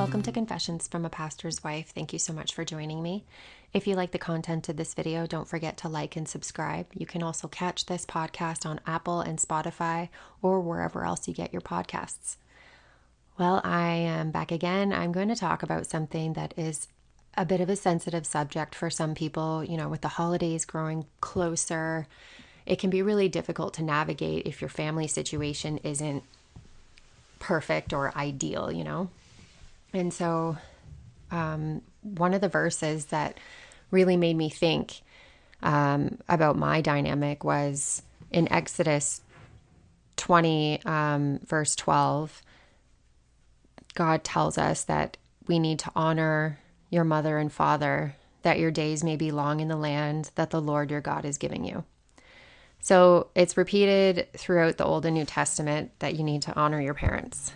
Welcome to Confessions from a Pastor's Wife. Thank you so much for joining me. If you like the content of this video, don't forget to like and subscribe. You can also catch this podcast on Apple and Spotify or wherever else you get your podcasts. Well, I am back again. I'm going to talk about something that is a bit of a sensitive subject for some people. You know, with the holidays growing closer, it can be really difficult to navigate if your family situation isn't perfect or ideal, you know? And so one of the verses that really made me think about my dynamic was in Exodus 20, verse 12. God tells us that we need to honor your mother and father, that your days may be long in the land that the Lord your God is giving you. So it's repeated throughout the Old and New Testament that you need to honor your parents.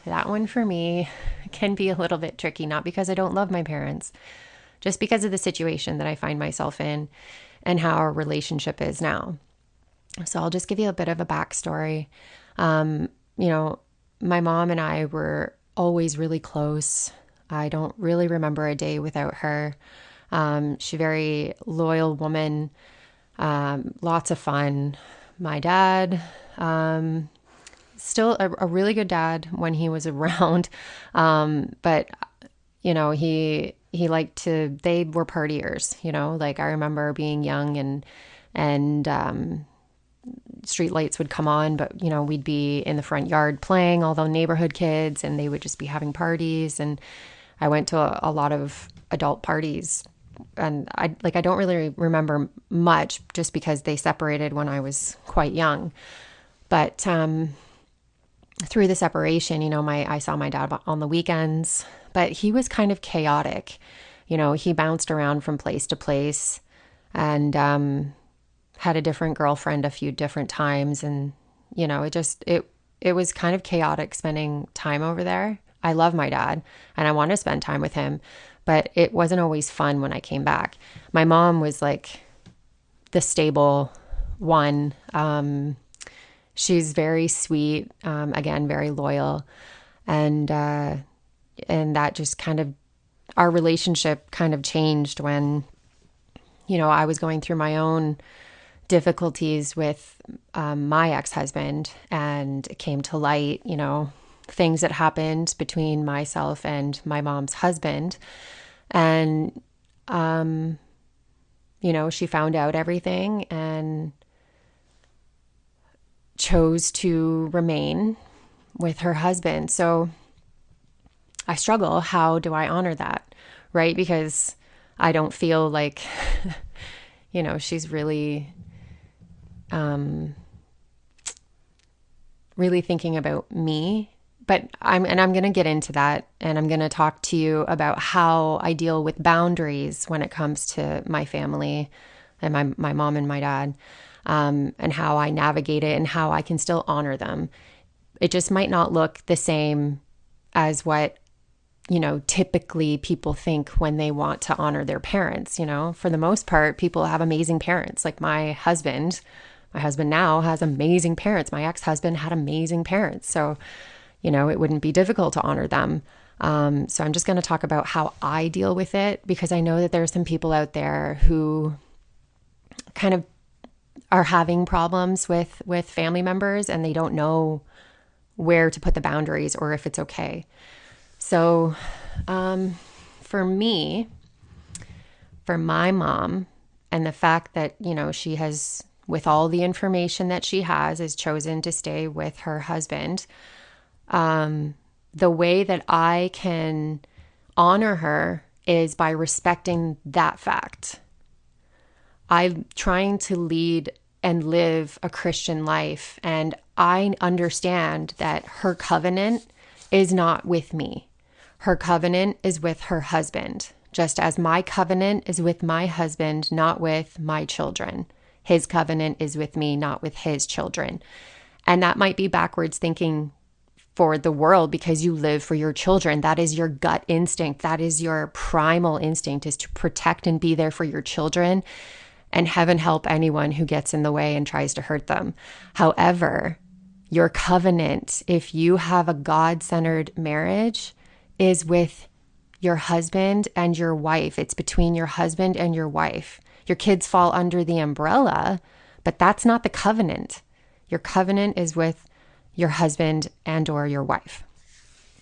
That one for me can be a little bit tricky, not because I don't love my parents, just because of the situation that I find myself in and how our relationship is now. So I'll just give you a bit of a backstory. You know, my mom and I were always really close. I don't really remember a day without her. She's a very loyal woman, lots of fun. My dad, still a really good dad when he was around. But, you know, he liked to, they were partiers, you know, like I remember being young and street lights would come on, but, you know, we'd be in the front yard playing, all the neighborhood kids, and they would just be having parties. And I went to a lot of adult parties, and I don't really remember much just because they separated when I was quite young. But, through the separation, you know, I saw my dad on the weekends, but he was kind of chaotic. You know, he bounced around from place to place and had a different girlfriend a few different times. And, you know, it was kind of chaotic spending time over there. I love my dad and I want to spend time with him, but it wasn't always fun when I came back. My mom was like the stable one. She's very sweet, again, very loyal. And that just kind of, our relationship kind of changed when, you know, I was going through my own difficulties with my ex-husband, and it came to light, you know, things that happened between myself and my mom's husband. And, you know, she found out everything and chose to remain with her husband. So I struggle. How do I honor that? Right? Because I don't feel like, you know, she's really, really thinking about me. But I'm going to get into that, and I'm going to talk to you about how I deal with boundaries when it comes to my family and my mom and my dad. And how I navigate it and how I can still honor them. It just might not look the same as what, you know, typically people think when they want to honor their parents. You know, for the most part, people have amazing parents. Like my husband now has amazing parents. My ex-husband had amazing parents. So, you know, it wouldn't be difficult to honor them. So I'm just going to talk about how I deal with it, because I know that there are some people out there who kind of are having problems with family members and they don't know where to put the boundaries or if it's okay. So for me, for my mom, and the fact that, you know, she has, with all the information that she has chosen to stay with her husband, the way that I can honor her is by respecting that fact. I'm trying to lead and live a Christian life, and I understand that her covenant is not with me. Her covenant is with her husband, just as my covenant is with my husband, not with my children. His covenant is with me, not with his children. And that might be backwards thinking for the world, because you live for your children. That is your gut instinct. That is your primal instinct, is to protect and be there for your children. And heaven help anyone who gets in the way and tries to hurt them. However, your covenant, if you have a God-centered marriage, is with your husband and your wife. It's between your husband and your wife. Your kids fall under the umbrella, but that's not the covenant. Your covenant is with your husband and or your wife.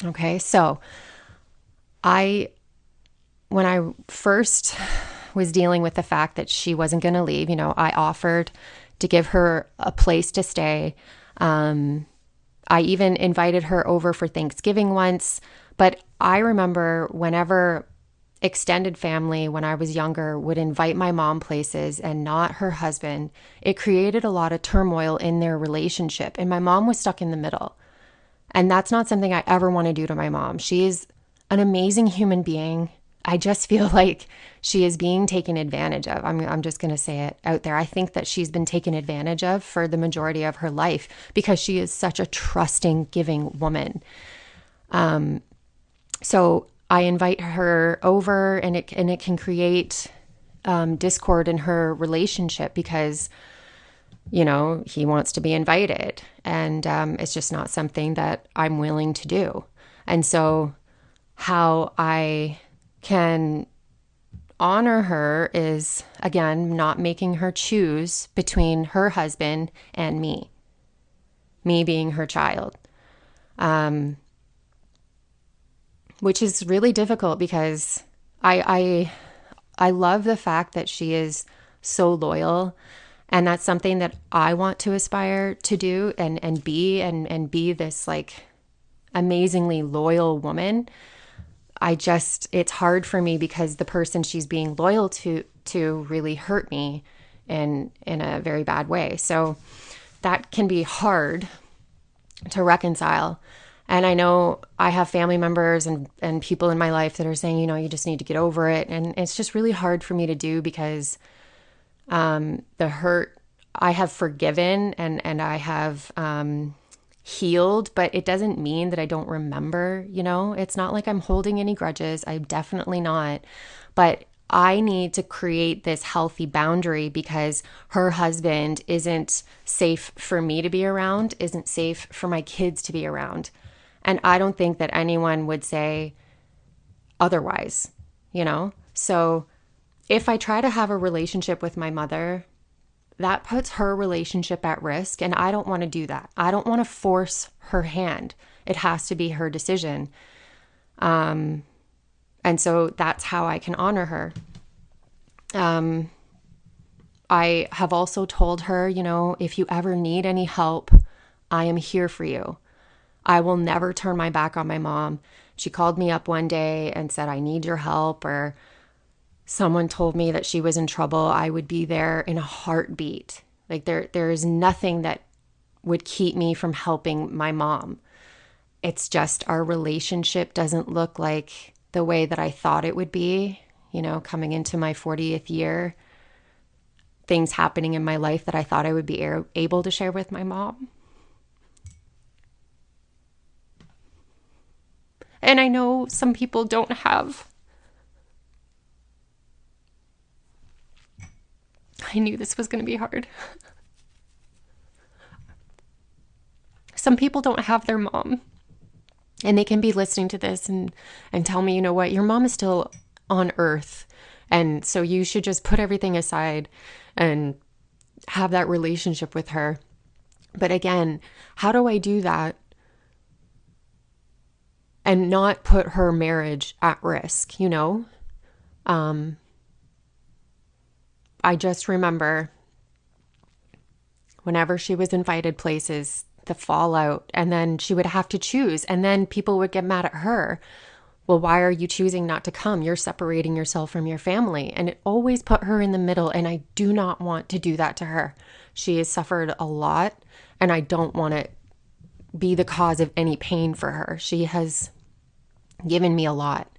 Okay? So, when I first was dealing with the fact that she wasn't going to leave, I offered to give her a place to stay. I even invited her over for Thanksgiving once. But I remember whenever extended family, when I was younger, would invite my mom places and not her husband, it created a lot of turmoil in their relationship. And my mom was stuck in the middle. And that's not something I ever want to do to my mom. She is an amazing human being. I just feel like she is being taken advantage of. I'm just going to say it out there. I think that she's been taken advantage of for the majority of her life because she is such a trusting, giving woman. So I invite her over, and it can create discord in her relationship because he wants to be invited, and it's just not something that I'm willing to do. And so how I can honor her is, again, not making her choose between her husband and me being her child, which is really difficult because I love the fact that she is so loyal. And that's something that I want to aspire to do and be this like amazingly loyal woman. It's hard for me because the person she's being loyal to really hurt me in a very bad way. So that can be hard to reconcile. And I know I have family members and people in my life that are saying, you just need to get over it. And it's just really hard for me to do because the hurt I have forgiven and I have healed, but it doesn't mean that I don't remember, It's not like I'm holding any grudges. I'm definitely not. But I need to create this healthy boundary because her husband isn't safe for me to be around, isn't safe for my kids to be around. And I don't think that anyone would say otherwise, So if I try to have a relationship with my mother, that puts her relationship at risk. And I don't want to do that. I don't want to force her hand. It has to be her decision. And so that's how I can honor her. I have also told her, if you ever need any help, I am here for you. I will never turn my back on my mom. She called me up one day and said, I need your help, or someone told me that she was in trouble. I would be there in a heartbeat. Like there is nothing that would keep me from helping my mom. It's just our relationship doesn't look like the way that I thought it would be, coming into my 40th year, things happening in my life that I thought I would be able to share with my mom. And I know some people don't have. I knew this was going to be hard. Some people don't have their mom. And they can be listening to this and tell me, what, your mom is still on earth. And so you should just put everything aside and have that relationship with her. But again, how do I do that and not put her marriage at risk, I just remember whenever she was invited places, the fallout, and then she would have to choose, and then people would get mad at her. Well, why are you choosing not to come? You're separating yourself from your family. And it always put her in the middle, and I do not want to do that to her. She has suffered a lot, and I don't want to be the cause of any pain for her. She has given me a lot,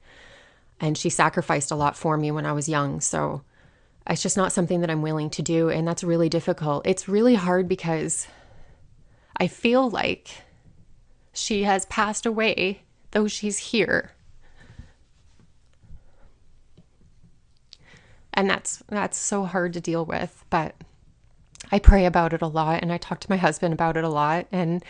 and she sacrificed a lot for me when I was young. So it's just not something that I'm willing to do, and that's really difficult. It's really hard because I feel like she has passed away, though she's here. And that's so hard to deal with, but I pray about it a lot, and I talk to my husband about it a lot. And,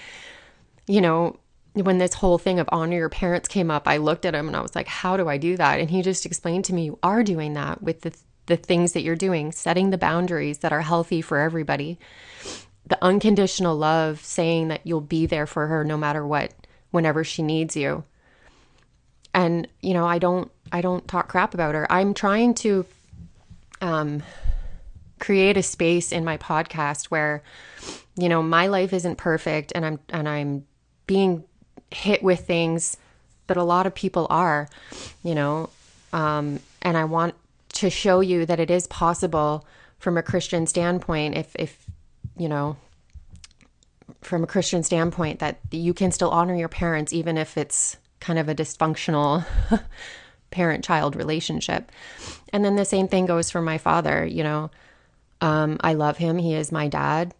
when this whole thing of honor your parents came up, I looked at him and I was like, how do I do that? And he just explained to me, you are doing that with the things that you're doing, setting the boundaries that are healthy for everybody. The unconditional love, saying that you'll be there for her no matter what, whenever she needs you. And, I don't talk crap about her. I'm trying to create a space in my podcast where, my life isn't perfect, and I'm being hit with things that a lot of people are, and I want to show you that it is possible from a Christian standpoint, if from a Christian standpoint, that you can still honor your parents, even if it's kind of a dysfunctional parent-child relationship. And then the same thing goes for my father. I love him. He is my dad.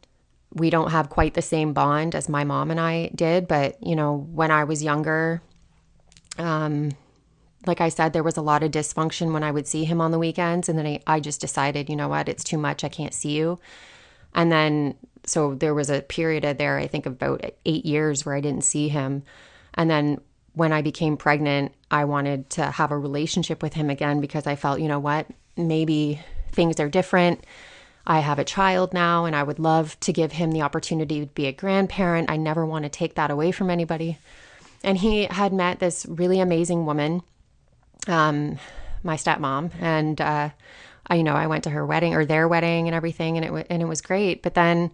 We don't have quite the same bond as my mom and I did, but when I was younger, like I said, there was a lot of dysfunction when I would see him on the weekends, and then I just decided, you know what, it's too much. I can't see you. And then, so there was a period of there, I think about 8 years where I didn't see him. And then when I became pregnant, I wanted to have a relationship with him again, because I felt, you know what, maybe things are different. I have a child now, and I would love to give him the opportunity to be a grandparent. I never want to take that away from anybody. And he had met this really amazing woman, my stepmom, and I went to her wedding, or their wedding, and everything, and it was great. But then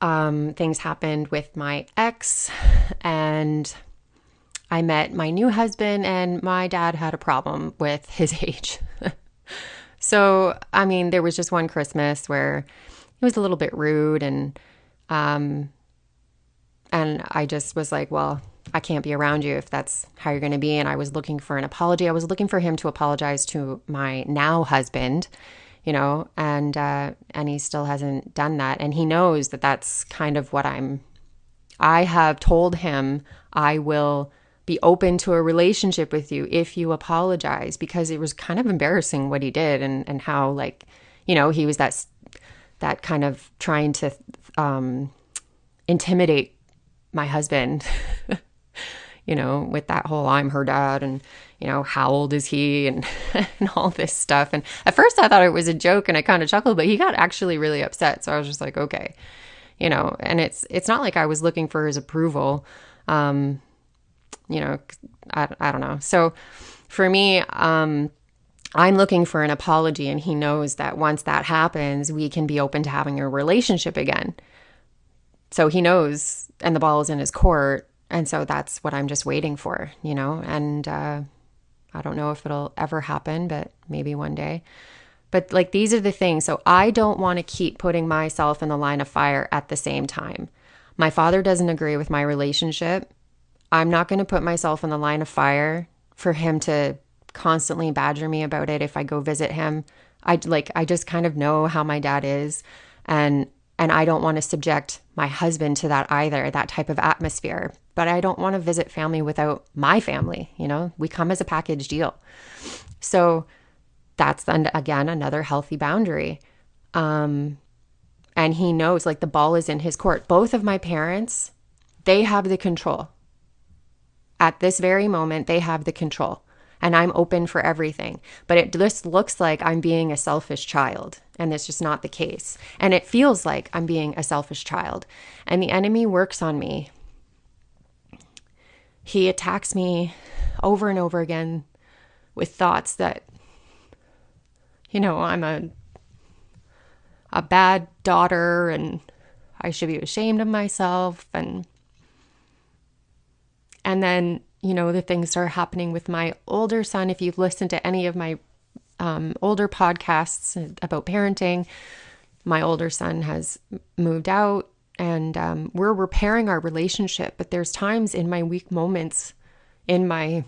things happened with my ex, and I met my new husband, and my dad had a problem with his age. So, there was just one Christmas where he was a little bit rude, and I just was like, well, I can't be around you if that's how you're going to be. And I was looking for an apology. I was looking for him to apologize to my now husband, and he still hasn't done that. And he knows that that's kind of what I have told him. I will be open to a relationship with you if you apologize, because it was kind of embarrassing what he did, and how, he was that kind of trying to intimidate my husband, with that whole I'm her dad, and, how old is he, and, and all this stuff. And at first I thought it was a joke, and I kind of chuckled, but he got actually really upset. So I was just like, okay, and it's not like I was looking for his approval. I don't know. So for me, I'm looking for an apology, and he knows that once that happens, we can be open to having a relationship again. So he knows, and the ball is in his court. And so that's what I'm just waiting for, and I don't know if it'll ever happen, but maybe one day. But these are the things. So I don't want to keep putting myself in the line of fire at the same time. My father doesn't agree with my relationship. I'm not going to put myself in the line of fire for him to constantly badger me about it if I go visit him. I just kind of know how my dad is, and I don't want to subject my husband to that either, that type of atmosphere. But I don't want to visit family without my family. We come as a package deal. So that's then, again, another healthy boundary. And he knows, the ball is in his court. Both of my parents, they have the control. At this very moment, they have the control. And I'm open for everything. But it just looks like I'm being a selfish child. And it's just not the case. And it feels like I'm being a selfish child. And the enemy works on me. He attacks me over and over again with thoughts that, I'm a bad daughter, and I should be ashamed of myself. And then, the things start happening with my older son. If you've listened to any of my older podcasts about parenting, my older son has moved out, and we're repairing our relationship. But there's times in my weak moments, when I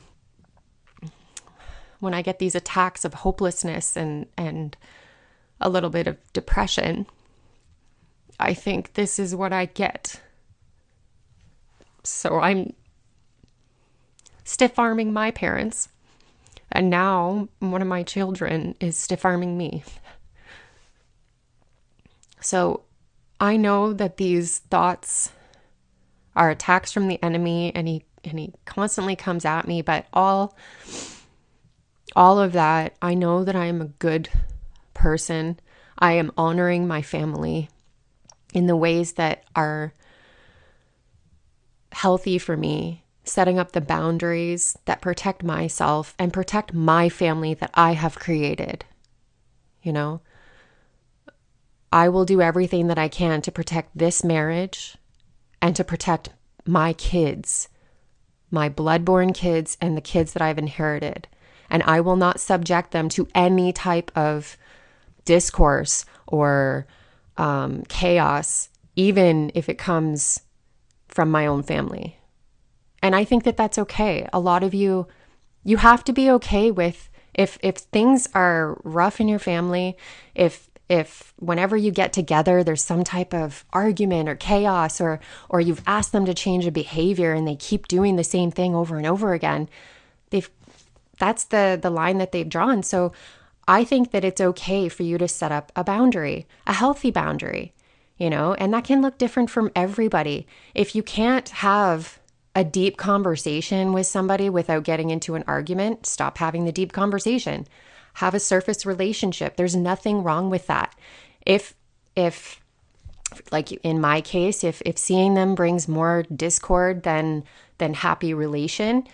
get these attacks of hopelessness and a little bit of depression, I think this is what I get. So I'm stiff-arming my parents, and now one of my children is stiff-arming me. So I know that these thoughts are attacks from the enemy, and he constantly comes at me. But all of that, I know that I am a good person. I am honoring my family in the ways that are healthy for me, setting up the boundaries that protect myself and protect my family that I have created. You know, I will do everything that I can to protect this marriage and to protect my kids, my blood-born kids, and the kids that I've inherited. And I will not subject them to any type of discourse or chaos, even if it comes from my own family. And I think that that's okay. A lot of you have to be okay with if things are rough in your family, if whenever you get together, there's some type of argument or chaos, or you've asked them to change a behavior and they keep doing the same thing over and over again, that's the line that they've drawn. So I think that it's okay for you to set up a boundary, a healthy boundary, and that can look different from everybody. If you can't have a deep conversation with somebody without getting into an argument, stop having the deep conversation. Have a surface relationship. There's nothing wrong with that. If like in my case, if seeing them brings more discord than happy relation,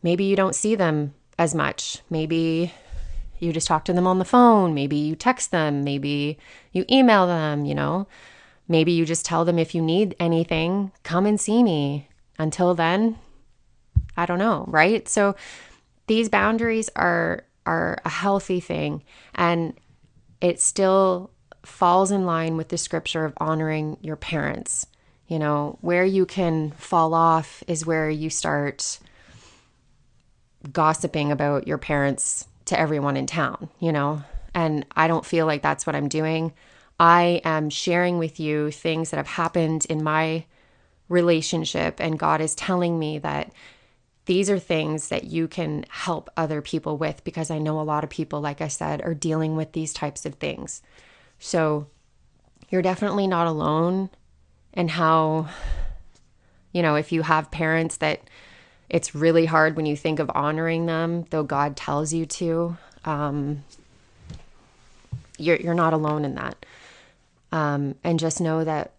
maybe you don't see them as much. Maybe you just talk to them on the phone. Maybe you text them. Maybe you email them, Maybe you just tell them, if you need anything, come and see me. Until then, I don't know, right? So these boundaries are a healthy thing, and it still falls in line with the scripture of honoring your parents. Where you can fall off is where you start gossiping about your parents to everyone in town, and I don't feel like that's what I'm doing. I am sharing with you things that have happened in my relationship, and God is telling me that these are things that you can help other people with, because I know a lot of people, like I said, are dealing with these types of things. So you're definitely not alone in how, if you have parents that it's really hard when you think of honoring them, though God tells you to, you're not alone in that. And just know that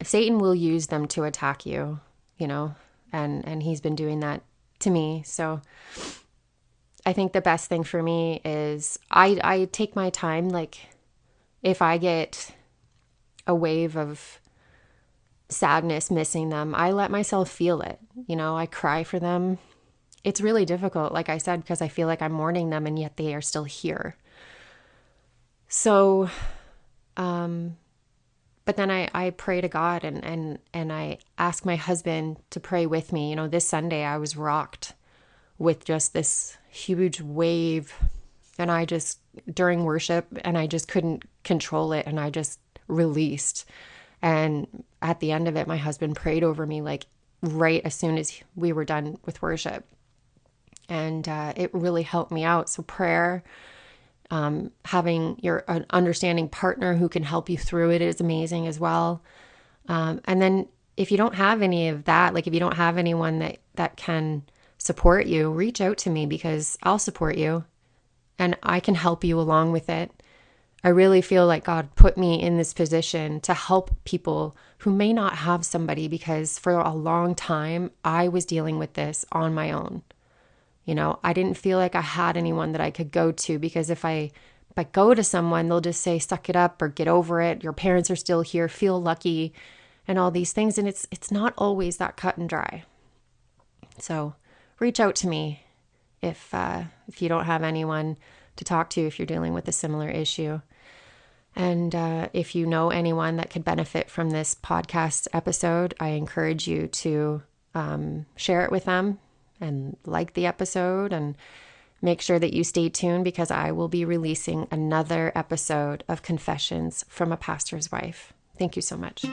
Satan will use them to attack you, and he's been doing that to me. So I think the best thing for me is I take my time. Like, if I get a wave of sadness missing them, I let myself feel it. I cry for them. It's really difficult, like I said, because I feel like I'm mourning them, and yet they are still here. So, but then I pray to God, and I ask my husband to pray with me. This Sunday I was rocked with just this huge wave, and I just, during worship, and I just couldn't control it, and I just released. And at the end of it, my husband prayed over me, like right as soon as we were done with worship. And it really helped me out. So prayer, having an understanding partner who can help you through it is amazing as well. And then if you don't have any of that, like if you don't have anyone that can support you, reach out to me, because I'll support you and I can help you along with it. I really feel like God put me in this position to help people who may not have somebody, because for a long time I was dealing with this on my own. I didn't feel like I had anyone that I could go to, because if I go to someone, they'll just say, suck it up or get over it. Your parents are still here, feel lucky, and all these things. And it's not always that cut and dry. So reach out to me if you don't have anyone to talk to, if you're dealing with a similar issue. And if you know anyone that could benefit from this podcast episode, I encourage you to share it with them and like the episode, and make sure that you stay tuned, because I will be releasing another episode of Confessions from a Pastor's Wife. Thank you so much.